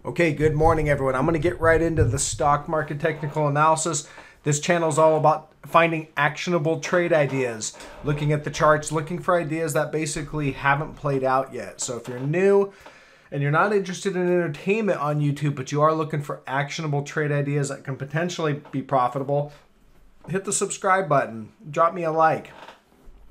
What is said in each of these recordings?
Okay, good morning everyone. I'm going to get right into the stock market technical analysis. This channel is all about finding actionable trade ideas, looking at the charts, looking for ideas that basically haven't played out yet. So if you're new and you're not interested in entertainment on YouTube, but you are looking for actionable trade ideas that can potentially be profitable, hit the subscribe button, drop me a like,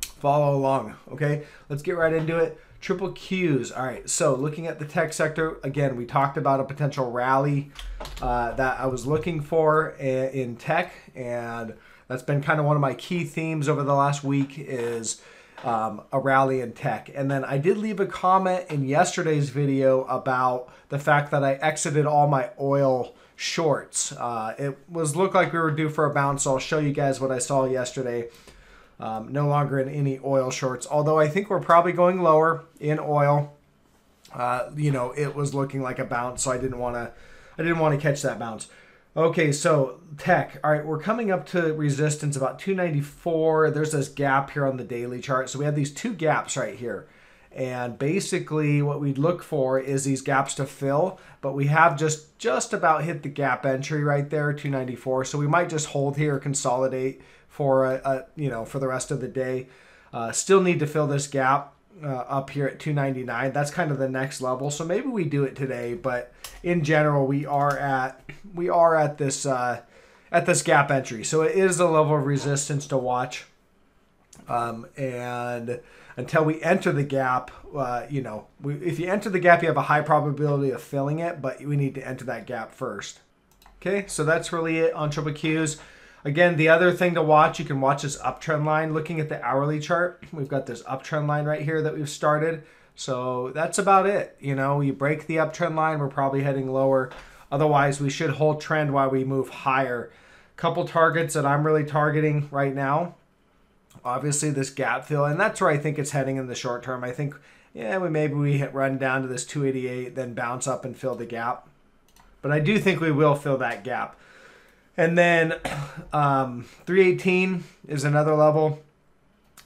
follow along. Okay, let's get right into it. Triple Qs. All right, so looking at the tech sector, again, we talked about a potential rally that I was looking for in tech, and that's been kind of one of my key themes over the last week is a rally in tech. And then I did leave a comment in yesterday's video about the fact that I exited all my oil shorts. It looked like we were due for a bounce, so I'll show you guys what I saw yesterday. No longer in any oil shorts, although I think we're probably going lower in oil. It was looking like a bounce, so I didn't want to catch that bounce. Okay, so tech. All right, we're coming up to resistance about 294. There's this gap here on the daily chart. So we have these two gaps right here. And basically what we'd look for is these gaps to fill, but we have just about hit the gap entry right there, 294. So we might just hold here, consolidate for for the rest of the day. Still need to fill this gap up here at 299. That's kind of the next level. So maybe we do it today, but in general, we are at this gap entry. So it is a level of resistance to watch. And until we enter the gap, if you enter the gap, you have a high probability of filling it, but we need to enter that gap first. Okay, so that's really it on triple Qs. Again, the other thing to watch, you can watch this uptrend line. Looking at the hourly chart, we've got this uptrend line right here that we've started. So that's about it. You break the uptrend line, we're probably heading lower. Otherwise, we should hold trend while we move higher. Couple targets that I'm really targeting right now. Obviously, this gap fill, and that's where I think it's heading in the short term. I think, maybe we run down to this 288, then bounce up and fill the gap. But I do think we will fill that gap. And then 318 is another level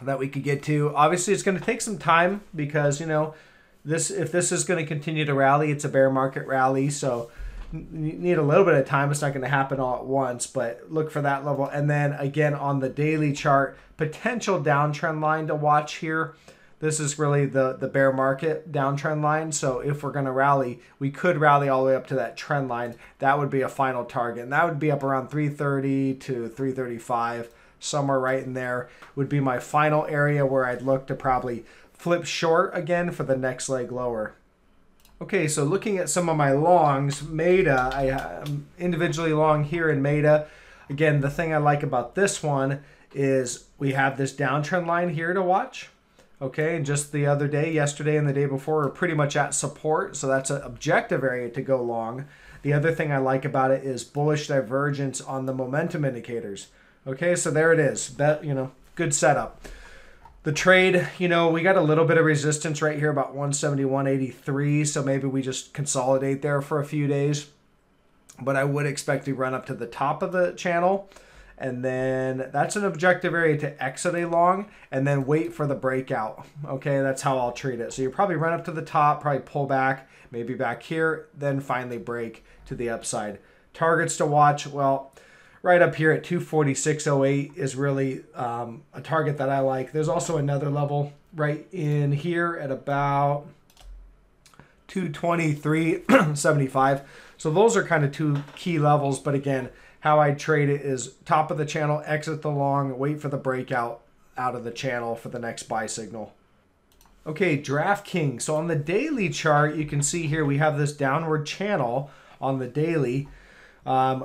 that we could get to. Obviously, it's going to take some time because, if this is going to continue to rally, it's a bear market rally. So you need a little bit of time. It's not going to happen all at once, but look for that level. And then again, on the daily chart, potential downtrend line to watch here. This is really the bear market downtrend line. So if we're going to rally, we could rally all the way up to that trend line. That would be a final target. And that would be up around 330 to 335. Somewhere right in there would be my final area where I'd look to probably flip short again for the next leg lower. Okay, so looking at some of my longs, Meta, I am individually long here in Meta. Again, the thing I like about this one is we have this downtrend line here to watch. Okay, and just the other day, yesterday and the day before, we're pretty much at support. So that's an objective area to go long. The other thing I like about it is bullish divergence on the momentum indicators. Okay, so there it is. Good setup. The trade, we got a little bit of resistance right here, about 171.83. So maybe we just consolidate there for a few days. But I would expect to run up to the top of the channel. And then that's an objective area to exit a long and then wait for the breakout. Okay, that's how I'll treat it. So you probably run up to the top, probably pull back, maybe back here, then finally break to the upside. Targets to watch, well, right up here at 246.08 is really a target that I like. There's also another level right in here at about 223.75. So those are kind of two key levels, but again, how I trade it is top of the channel, exit the long, wait for the breakout out of the channel for the next buy signal. Okay, DraftKings. So on the daily chart, you can see here we have this downward channel on the daily.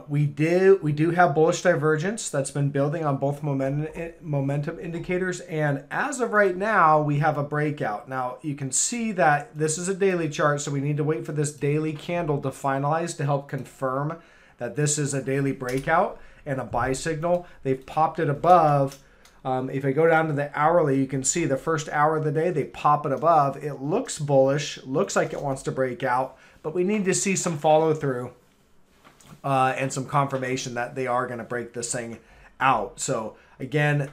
We do have bullish divergence that's been building on both momentum indicators, and as of right now, we have a breakout. Now you can see that this is a daily chart, so we need to wait for this daily candle to finalize to help confirm that this is a daily breakout and a buy signal. They've popped it above. If I go down to the hourly, you can see the first hour of the day, they pop it above. It looks bullish, looks like it wants to break out, but we need to see some follow through and some confirmation that they are going to break this thing out. So again,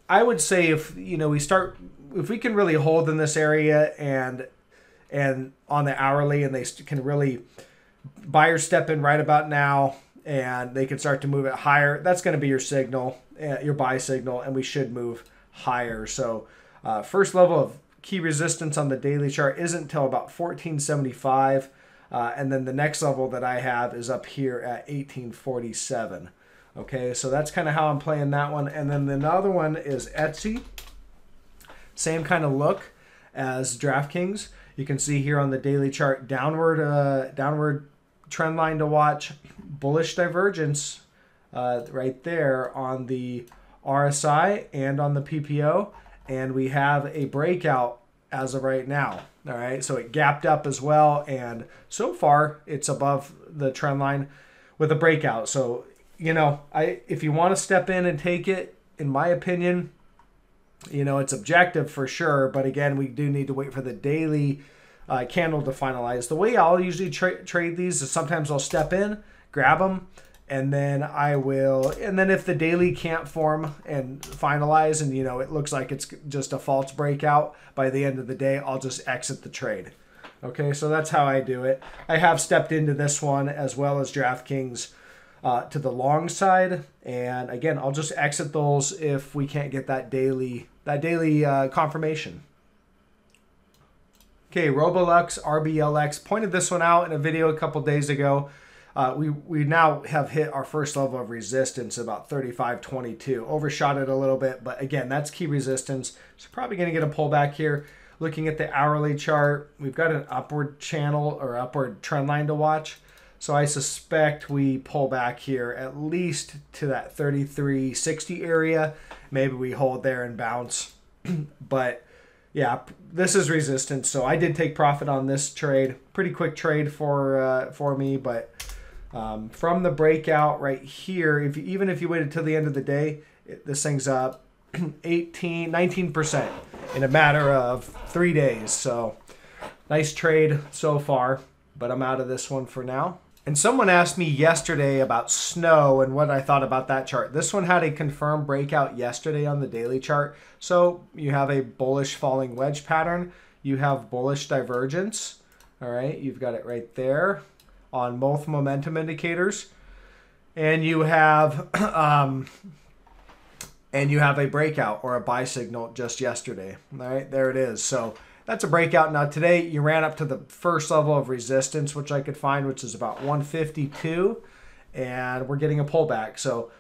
I would say if we can really hold in this area and and on the hourly, and they can really buyers step in right about now, and they can start to move it higher. That's going to be your signal, your buy signal, and we should move higher. So first level of key resistance on the daily chart isn't until about 1475, and then the next level that I have is up here at 1847. Okay, so that's kind of how I'm playing that one. And then another one is Etsy. Same kind of look as DraftKings. You can see here on the daily chart, downward trend line to watch, bullish divergence right there on the RSI and on the PPO. And we have a breakout as of right now. All right, so it gapped up as well. And so far, it's above the trend line with a breakout. So, you know, if you want to step in and take it, in my opinion, you know, it's objective for sure. But again, we do need to wait for the daily candle to finalize. The way I'll usually trade these is sometimes I'll step in, grab them, and then if the daily can't form and finalize, and you know it looks like it's just a false breakout by the end of the day, I'll just exit the trade. Okay, so that's how I do it. I have stepped into this one as well as DraftKings to the long side, and again, I'll just exit those if we can't get that daily confirmation. Okay, Robolux Rblx, pointed this one out in a video a couple days ago. We now have hit our first level of resistance, about 35.22. Overshot it a little bit, but again, that's key resistance. So probably going to get a pullback here. Looking at the hourly chart, we've got an upward channel or upward trend line to watch. So I suspect we pull back here at least to that 33.60 area. Maybe we hold there and bounce. But yeah, this is resistance. So I did take profit on this trade. Pretty quick trade for me, but from the breakout right here, even if you waited till the end of the day, this thing's up 19% in a matter of 3 days. So nice trade so far, but I'm out of this one for now. And someone asked me yesterday about snow and what I thought about that chart. This one had a confirmed breakout yesterday on the daily chart. So you have a bullish falling wedge pattern. You have bullish divergence. All right, you've got it right there on both momentum indicators. And you have a breakout or a buy signal just yesterday. All right, there it is. So that's a breakout. Now today you ran up to the first level of resistance, which I could find, which is about 152, and we're getting a pullback. So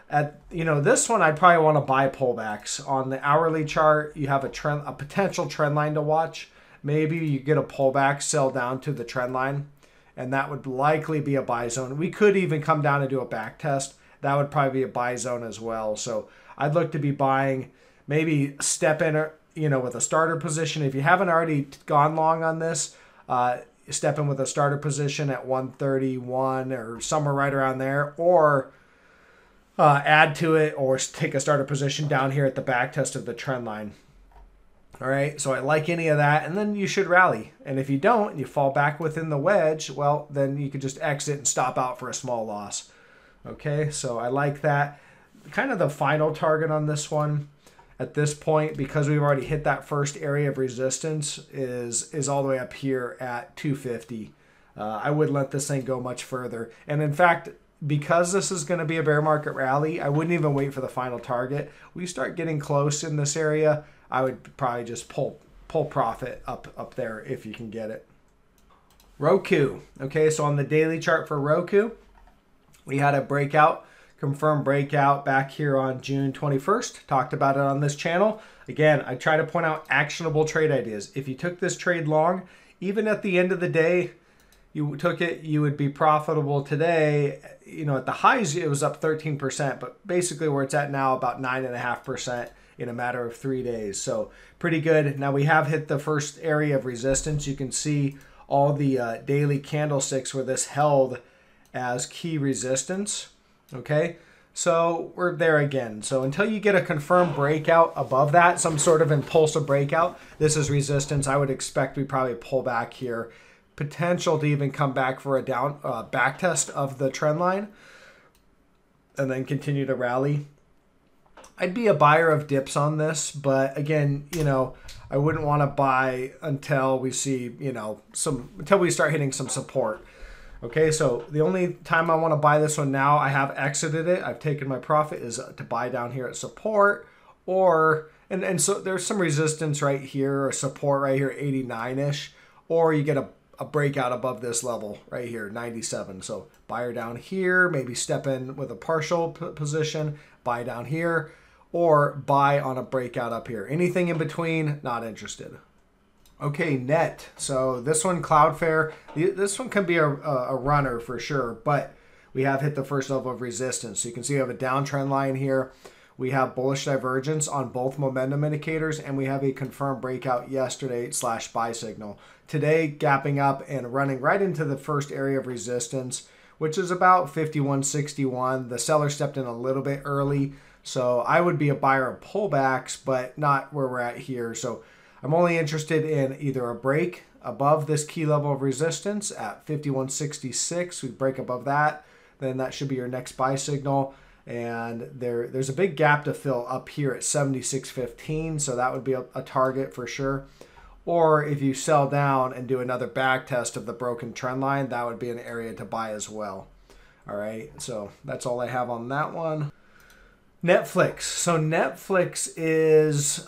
at this one, I'd probably want to buy pullbacks. On the hourly chart, you have a potential trend line to watch. Maybe you get a pullback, sell down to the trend line, and that would likely be a buy zone. We could even come down and do a back test. That would probably be a buy zone as well. So I'd look to be buying, maybe step in, with a starter position. If you haven't already gone long on this, step in with a starter position at 131 or somewhere right around there, or add to it, or take a starter position down here at the back test of the trend line. All right, so I like any of that, and then you should rally. And if you don't, and you fall back within the wedge, well, then you could just exit and stop out for a small loss. Okay, so I like that. Kind of the final target on this one at this point, because we've already hit that first area of resistance, is all the way up here at 250. I wouldn't let this thing go much further. And in fact, because this is going to be a bear market rally, I wouldn't even wait for the final target. We start getting close in this area, I would probably just pull profit up there if you can get it. Roku. Okay, so on the daily chart for Roku, we had a breakout, confirmed breakout back here on June 21st. Talked about it on this channel. Again, I try to point out actionable trade ideas. If you took this trade long, even at the end of the day, you took it, you would be profitable today. At the highs, it was up 13%, but basically where it's at now, about 9.5% in a matter of 3 days. So pretty good. Now we have hit the first area of resistance. You can see all the daily candlesticks where this held as key resistance. Okay, so we're there again. So until you get a confirmed breakout above that, some sort of impulsive breakout, this is resistance. I would expect we probably pull back here. Potential to even come back for a down back test of the trend line and then continue to rally. I'd be a buyer of dips on this, but again, you know, I wouldn't want to buy until we see, you know, until we start hitting some support. Okay, so the only time I want to buy this one now, I have exited it. I've taken my profit, is to buy down here at support, or and so there's some resistance right here or support right here, 89-ish, or you get a breakout above this level right here, 97. So buyer down here, maybe step in with a partial position, buy down here, or buy on a breakout up here. Anything in between, not interested. Okay, net. So this one, Cloudflare, this one can be a runner for sure, but we have hit the first level of resistance. So you can see we have a downtrend line here. We have bullish divergence on both momentum indicators, and we have a confirmed breakout yesterday / buy signal. Today, gapping up and running right into the first area of resistance, which is about 51.61. The seller stepped in a little bit early, so I would be a buyer of pullbacks, but not where we're at here. So I'm only interested in either a break above this key level of resistance at 51.66. We break above that, then that should be your next buy signal. And there's a big gap to fill up here at 76.15, so that would be a target for sure. Or if you sell down and do another back test of the broken trend line, that would be an area to buy as well. All right, so that's all I have on that one. Netflix. So Netflix is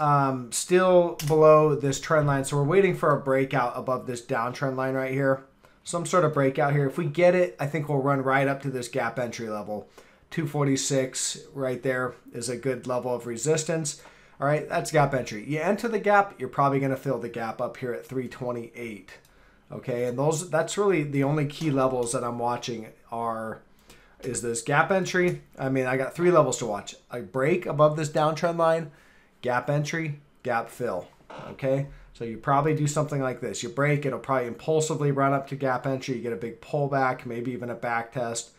still below this trend line. So we're waiting for a breakout above this downtrend line right here. Some sort of breakout here. If we get it, I think we'll run right up to this gap entry level. 246 right there is a good level of resistance. All right, that's gap entry. You enter the gap, you're probably going to fill the gap up here at 328. Okay, and that's really the only key levels that I'm watching is this gap entry. I mean, I got 3 levels to watch. A break above this downtrend line, gap entry, gap fill. Okay, so you probably do something like this. You break, it'll probably impulsively run up to gap entry. You get a big pullback, maybe even a back test,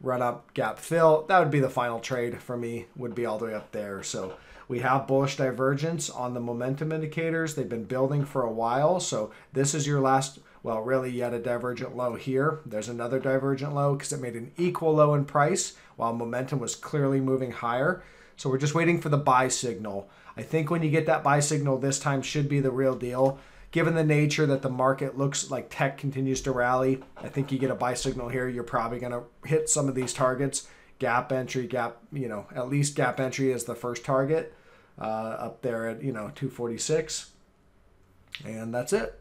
run up, gap fill. That would be the final trade for me, would be all the way up there. So we have bullish divergence on the momentum indicators. They've been building for a while. So this is your last, well, really you had a divergent low here. There's another divergent low because it made an equal low in price while momentum was clearly moving higher. So we're just waiting for the buy signal. I think when you get that buy signal this time should be the real deal. Given the nature that the market looks like tech continues to rally, I think you get a buy signal here. You're probably going to hit some of these targets. Gap entry, at least gap entry is the first target up there at, 246. And that's it.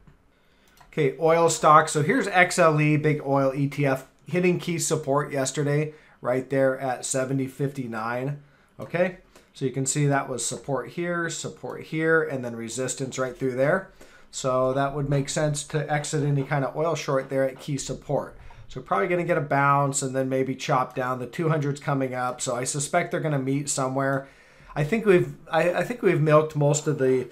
Okay, oil stocks. So here's XLE, big oil ETF, hitting key support yesterday right there at 70.59. Okay, so you can see that was support here, and then resistance right through there. So that would make sense to exit any kind of oil short there at key support. So probably going to get a bounce and then maybe chop down. The 200's coming up, so I suspect they're going to meet somewhere. I think we've milked most of the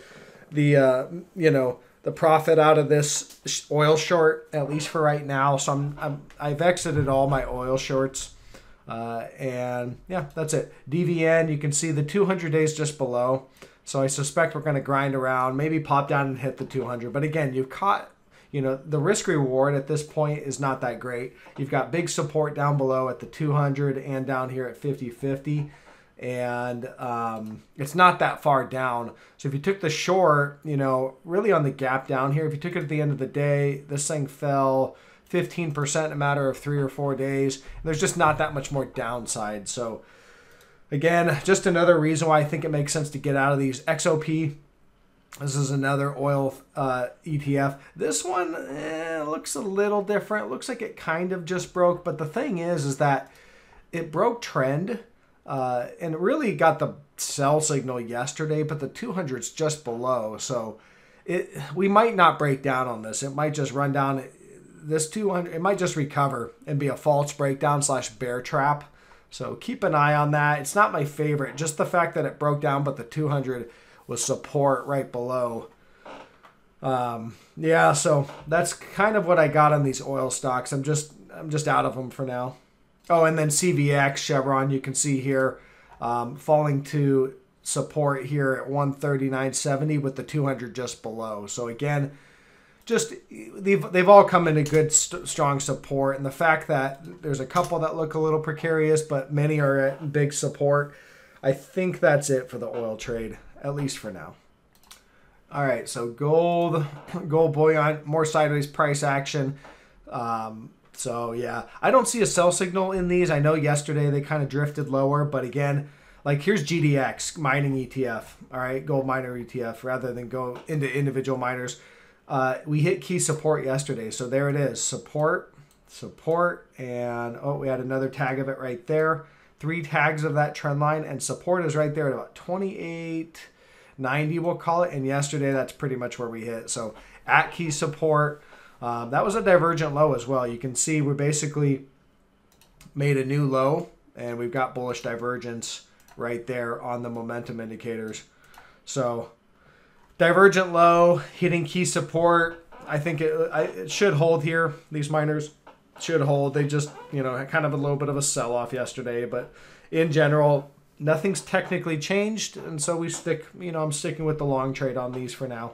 profit out of this oil short, at least for right now. So I've exited all my oil shorts, and yeah, that's it. DVN, you can see the 200 days just below. So I suspect we're going to grind around, maybe pop down and hit the 200. But again, you've caught, the risk reward at this point is not that great. You've got big support down below at the 200 and down here at 50.50. And it's not that far down. So if you took the short, really on the gap down here, if you took it at the end of the day, this thing fell 15% in a matter of 3 or 4 days. There's just not that much more downside. So again, just another reason why I think it makes sense to get out of these. XOP, this is another oil ETF. This one looks a little different. It looks like it kind of just broke. But the thing is that it broke trend and it really got the sell signal yesterday, but the 200's just below. So we might not break down on this. It might just run down. This 200, it might just recover and be a false breakdown / bear trap. So keep an eye on that. It's not my favorite. Just the fact that it broke down, but the 200 was support right below. Yeah, so that's kind of what I got on these oil stocks. I'm just out of them for now. Oh, and then CVX, Chevron, you can see here falling to support here at 139.70 with the 200 just below. So again, just they've all come into good strong support, and the fact that there's a couple that look a little precarious, but many are at big support, I think that's it for the oil trade, at least for now. All right, so gold bullion, more sideways price action. So yeah, I don't see a sell signal in these. I know yesterday they kind of drifted lower, but again, like here's GDX mining ETF, all right, gold miner ETF, rather than go into individual miners. We hit key support yesterday, so there it is, support, and oh, we had another tag of it right there. 3 tags of that trend line, and support is right there at about 28.90, we'll call it. And yesterday, that's pretty much where we hit. So at key support, that was a divergent low as well. You can see we basically made a new low, and we've got bullish divergence right there on the momentum indicators. So divergent low, hitting key support. I think it should hold here. These miners should hold. They just, you know, had kind of a little bit of a sell-off yesterday, but in general, nothing's technically changed, and so we stick, you know, I'm sticking with the long trade on these for now.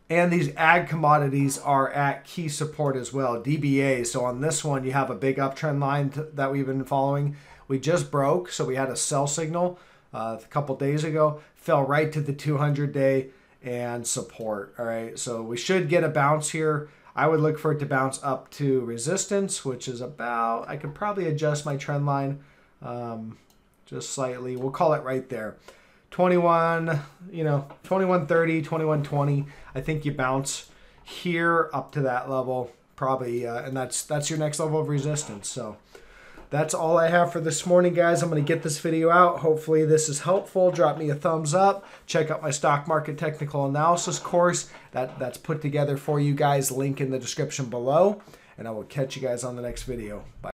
And these ag commodities are at key support as well, DBA. So on this one, you have a big uptrend line that we've been following. We just broke, so we had a sell signal a couple days ago, fell right to the 200-day and support. All right, so we should get a bounce here. I would look for it to bounce up to resistance, which is about, I could probably adjust my trend line just slightly. We'll call it right there. 21, you know, 21.30, 21.20. I think you bounce here up to that level, probably, and that's your next level of resistance. So that's all I have for this morning, guys. I'm going to get this video out. Hopefully this is helpful. Drop me a thumbs up. Check out my stock market technical analysis course that's put together for you guys. Link in the description below. And I will catch you guys on the next video. Bye.